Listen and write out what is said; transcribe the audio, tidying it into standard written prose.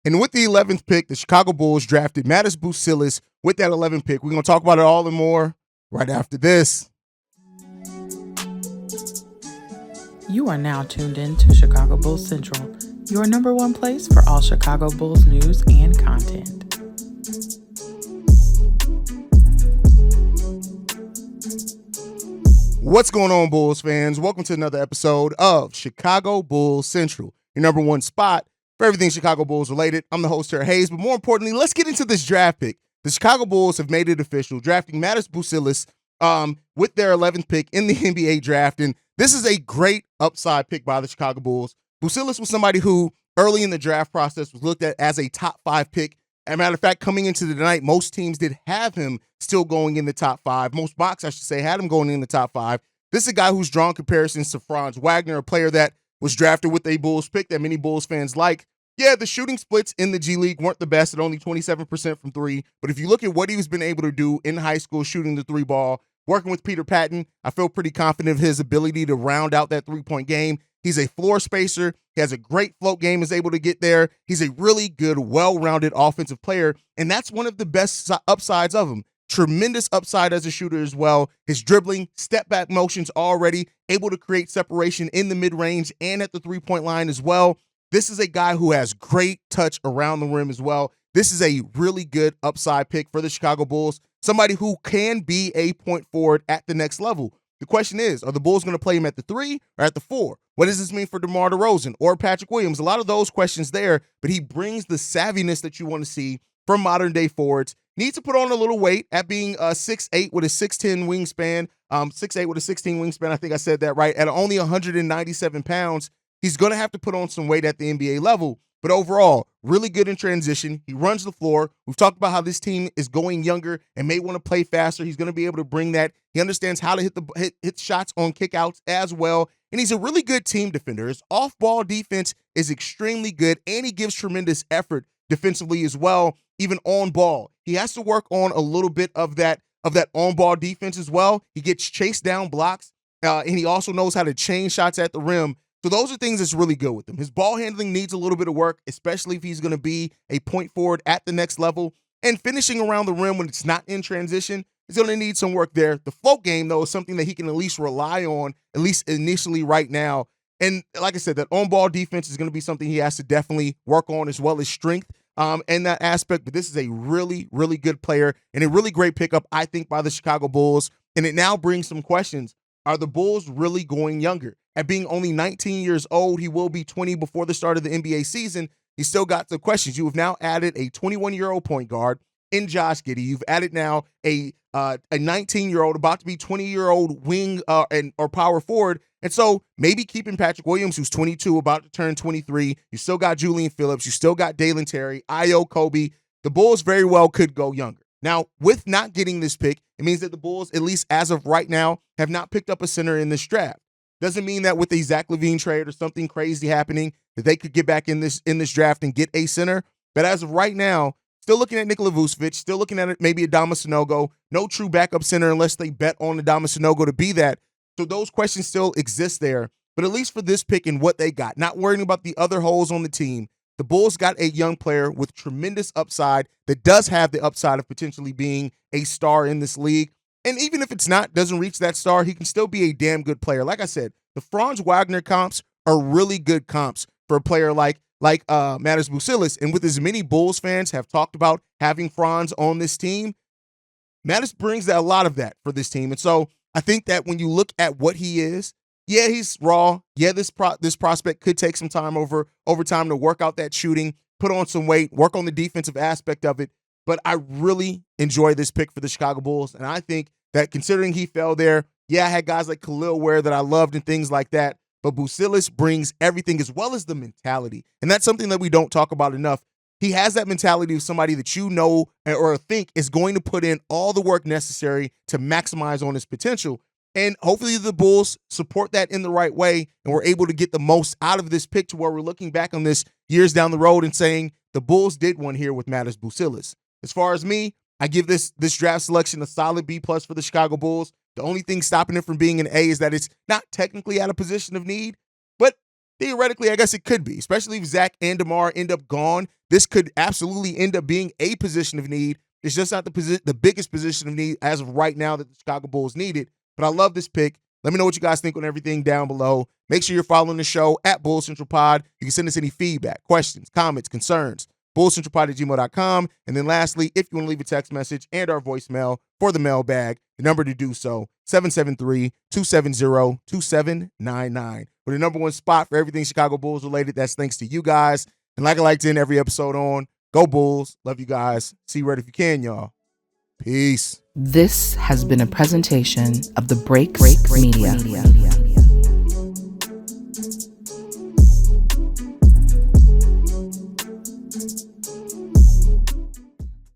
And with the 11th pick, the Chicago Bulls drafted MAtas Buzelis with that 11th pick. We're going to talk about it all and more right after this. You are now tuned in to Chicago Bulls Central, your number one place for all Chicago Bulls news and content. What's going on, Bulls fans? Welcome to another episode of Chicago Bulls Central, your number one spot for everything Chicago Bulls related. I'm the host here, Haize, but more importantly, let's get into this draft pick. The Chicago Bulls have made it official, drafting MAtas Buzelis with their 11th pick in the NBA draft, and this is a great upside pick by the Chicago Bulls. Buzelis was somebody who early in the draft process was looked at as a top 5 pick. As a matter of fact, coming into the night, most teams did have him still going in the top 5. Most mocks, I should say, had him going in the top 5. This is a guy who's drawn comparisons to Franz Wagner, a player that was drafted with a Bulls pick that many Bulls fans like. Yeah, the shooting splits in the G League weren't the best at only 27% from 3. But if you look at what he's been able to do in high school shooting the 3 ball, working with Peter Patton, I feel pretty confident of his ability to round out that 3-point game. He's a floor spacer. He has a great float game, is able to get there. He's a really good, well-rounded offensive player, and that's one of the best upsides of him. Tremendous upside as a shooter as well. His dribbling, step-back motions already, able to create separation in the mid-range and at the 3-point line as well. This is a guy who has great touch around the rim as well. This is a really good upside pick for the Chicago Bulls, somebody who can be a point forward at the next level. The question is, are the Bulls going to play him at the 3 or at the 4? What does this mean for DeMar DeRozan or Patrick Williams? A lot of those questions there, but he brings the savviness that you want to see from modern-day forwards. Needs to put on a little weight at being 6'8" with a 6'10" wingspan. 6'8" with a 16 wingspan, I think I said that right. At only 197 pounds, he's going to have to put on some weight at the NBA level. But overall, really good in transition. He runs the floor. We've talked about how this team is going younger and may want to play faster. He's going to be able to bring that. He understands how to hit shots on kickouts as well. And he's a really good team defender. His off-ball defense is extremely good, and he gives tremendous effort defensively as well, even on ball. He has to work on a little bit of that on-ball defense as well. He gets chased down blocks, and he also knows how to chain shots at the rim. So those are things that's really good with him. His ball handling needs a little bit of work, especially if he's going to be a point forward at the next level. And finishing around the rim when it's not in transition is going to need some work there. The float game, though, is something that he can at least rely on, at least initially right now. And like I said, that on-ball defense is going to be something he has to definitely work on, as well as strength in that aspect. But this is a really, really good player and a really great pickup, I think, by the Chicago Bulls. And it now brings some questions. Are the Bulls really going younger? At being only 19 years old, he will be 20 before the start of the NBA season. He still got the questions. You have now added a 21-year-old point guard in Josh Giddey. You've added now a 19-year-old, about to be 20-year-old wing or power forward. And so maybe keeping Patrick Williams, who's 22, about to turn 23. You still got Julian Phillips. You still got Dalen Terry, Ayo Kobe. The Bulls very well could go younger. Now, with not getting this pick, it means that the Bulls, at least as of right now, have not picked up a center in this draft. Doesn't mean that with a Zach LaVine trade or something crazy happening that they could get back in this draft and get a center. But as of right now, still looking at Nikola Vucevic, still looking at maybe Adama Sanogo. No true backup center unless they bet on Adama Sanogo to be that. So those questions still exist there. But at least for this pick and what they got, not worrying about the other holes on the team, the Bulls got a young player with tremendous upside that does have the upside of potentially being a star in this league. And even if it's not, doesn't reach that star, he can still be a damn good player. Like I said, the Franz Wagner comps are really good comps for a player like MAtas Buzelis. And with as many Bulls fans have talked about having Franz on this team, MAtas brings a lot of that for this team. And so I think that when you look at what he is, yeah, he's raw. Yeah, this prospect could take some time over time to work out that shooting, put on some weight, work on the defensive aspect of it. But I really enjoy this pick for the Chicago Bulls. And I think that considering he fell there, yeah, I had guys like Khalil Ware that I loved and things like that. But Buzelis brings everything as well as the mentality. And that's something that we don't talk about enough. He has that mentality of somebody that you know or think is going to put in all the work necessary to maximize on his potential. And hopefully the Bulls support that in the right way and we're able to get the most out of this pick to where we're looking back on this years down the road and saying the Bulls did one here with MAtas Buzelis. As far as me, I give this draft selection a solid B+ for the Chicago Bulls. The only thing stopping it from being an A is that it's not technically at a position of need, but theoretically, I guess it could be, especially if Zach and DeMar end up gone. this could absolutely end up being a position of need. It's just not the biggest position of need as of right now that the Chicago Bulls need it. But I love this pick. Let me know what you guys think on everything down below. Make sure you're following the show at Bull Central Pod. You can send us any feedback, questions, comments, concerns, bullcentralpod@gmail.com. And then lastly, if you want to leave a text message and our voicemail for the mailbag, the number to do so, 773-270-2799. We're the number one spot for everything Chicago Bulls related. That's thanks to you guys. And like I like to end every episode on, go Bulls. Love you guys. See you right if you can, y'all. Peace. This has been a presentation of the Break Media.